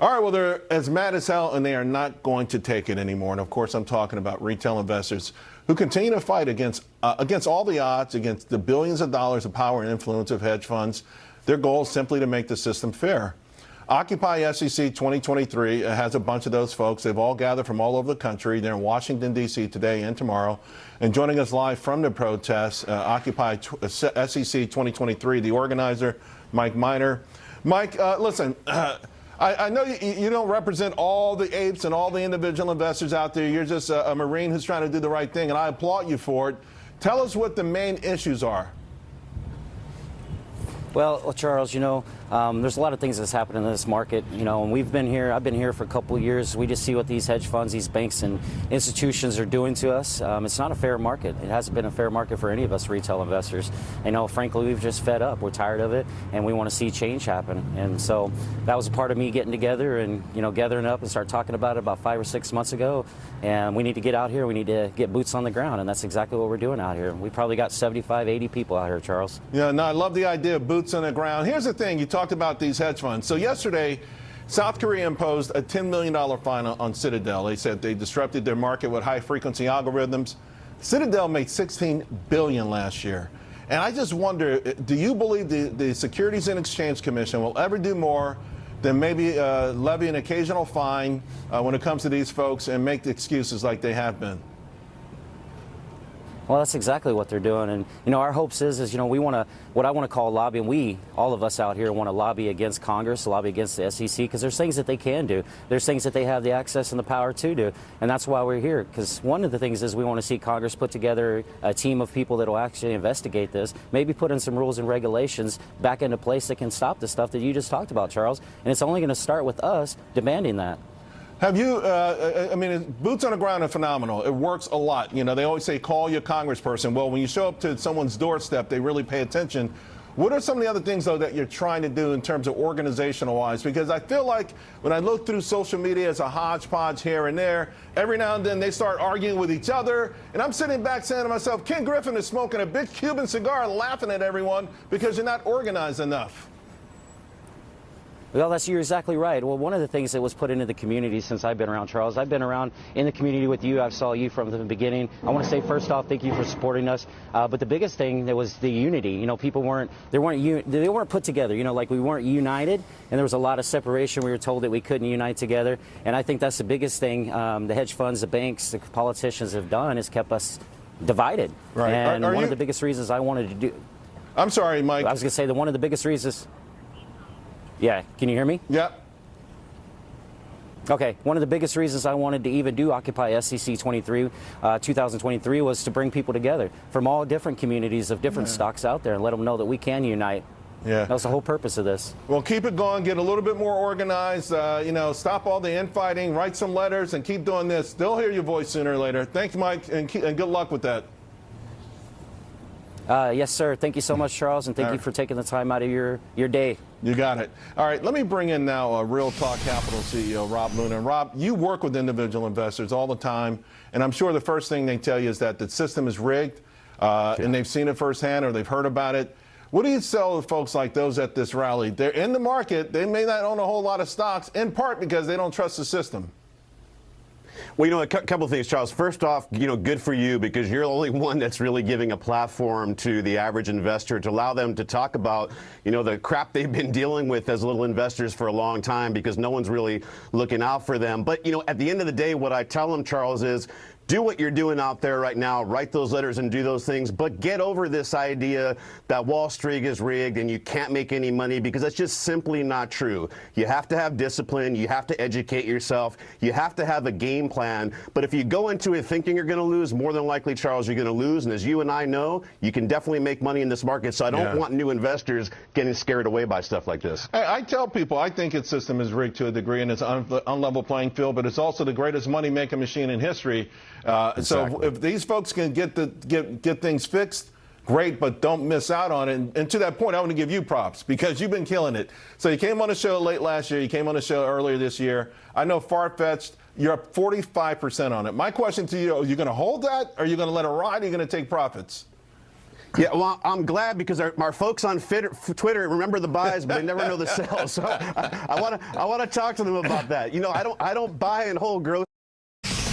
All right, well, they're as mad as hell, and they are not going to take it anymore. And, of course, I'm talking about retail investors who continue to fight against all the odds, against the billions of dollars of power and influence of hedge funds. Their goal is simply to make the system fair. Occupy SEC 2023 has a bunch of those folks. They've all gathered from all over the country. They're in Washington, D.C. today and tomorrow. And joining us live from the protests, Occupy SEC 2023, the organizer, Mike Miner. Mike, listen, I know you don't represent all the apes and all the individual investors out there. You're just a Marine who's trying to do the right thing, and I applaud you for it. Tell us what the main issues are. Well, Charles, there's a lot of things that's happened in this market, and I've been here for a couple of years. We just see what these hedge funds, these banks and institutions are doing to us. It's not a fair market. It hasn't been a fair market for any of us retail investors. Frankly, we've just fed up. We're tired of it, and we want to see change happen. And so that was a part of me getting together and, gathering up and start talking about it about 5 or 6 months ago. And we need to get out here. We need to get boots on the ground, and that's exactly what we're doing out here. We probably got 75, 80 people out here, Charles. Yeah, no, I love the idea of boots on the ground. Here's the thing. You talked about these hedge funds. So yesterday, South Korea imposed a $10 million fine on Citadel. They said they disrupted their market with high-frequency algorithms. Citadel made $16 billion last year. And I just wonder, do you believe the Securities and Exchange Commission will ever do more than maybe levy an occasional fine when it comes to these folks and make the excuses like they have been? Well, that's exactly what they're doing. And, our hopes is we want to, what I want to call lobbying. All of us out here want to lobby against Congress, lobby against the SEC, because there's things that they can do. There's things that they have the access and the power to do. And that's why we're here, because one of the things is we want to see Congress put together a team of people that will actually investigate this, maybe put in some rules and regulations back into place that can stop the stuff that you just talked about, Charles. And it's only going to start with us demanding that. Have you, boots on the ground are phenomenal. It works a lot. They always say, call your congressperson. Well, when you show up to someone's doorstep, they really pay attention. What are some of the other things, though, that you're trying to do in terms of organizational-wise? Because I feel like when I look through social media, it's a hodgepodge here and there. Every now and then they start arguing with each other. And I'm sitting back saying to myself, Ken Griffin is smoking a big Cuban cigar and laughing at everyone because you're not organized enough. Well, you're exactly right. Well, one of the things that was put into the community since I've been around, Charles, I've been around in the community with you. I saw you from the beginning. I want to say, first off, thank you for supporting us. But the biggest thing that was the unity. People weren't put together. Like we weren't united, and there was a lot of separation. We were told that we couldn't unite together, and I think that's the biggest thing. The hedge funds, the banks, the politicians have done is kept us divided. Right. And one of the biggest reasons I wanted to do. I'm sorry, Mike. I was going to say that one of the biggest reasons. Yeah, can you hear me? Yeah. Okay, one of the biggest reasons I wanted to even do Occupy SEC 2023 was to bring people together from all different communities of different stocks out there and let them know that we can unite. Yeah. That's the whole purpose of this. Well, keep it going, get a little bit more organized, stop all the infighting, write some letters, and keep doing this. They'll hear your voice sooner or later. Thanks, Mike, and good luck with that. Yes, sir. Thank you so much, Charles, and thank you for taking the time out of your day. You got it. All right, let me bring in now Real Talk Capital CEO, Rob Luna. And Rob, you work with individual investors all the time, and I'm sure the first thing they tell you is that the system is rigged, and they've seen it firsthand or they've heard about it. What do you tell to folks like those at this rally? They're in the market. They may not own a whole lot of stocks, in part because they don't trust the system. Well, a couple of things, Charles. First off, good for you, because you're the only one that's really giving a platform to the average investor to allow them to talk about, the crap they've been dealing with as little investors for a long time, because no one's really looking out for them. But, at the end of the day, what I tell them, Charles, is do what you're doing out there right now. Write those letters and do those things. But get over this idea that Wall Street is rigged and you can't make any money, because that's just simply not true. You have to have discipline. You have to educate yourself. You have to have a game plan. But if you go into it thinking you're going to lose, more than likely, Charles, you're going to lose. And as you and I know, you can definitely make money in this market. So I don't want new investors getting scared away by stuff like this. I tell people I think its system is rigged to a degree, and it's an unlevel playing field, but it's also the greatest money-making machine in history. Exactly. So if these folks can get things fixed, great, but don't miss out on it. And to that point, I want to give you props, because you've been killing it. So you came on the show late last year. You came on the show earlier this year. I know far-fetched. You're up 45% on it. My question to you, are you going to hold that? Or are you going to let it ride? Or are you going to take profits? Yeah, well, I'm glad because our folks on Twitter remember the buys, but they never know the sells. So I want to talk to them about that. You know, I don't buy and hold groceries.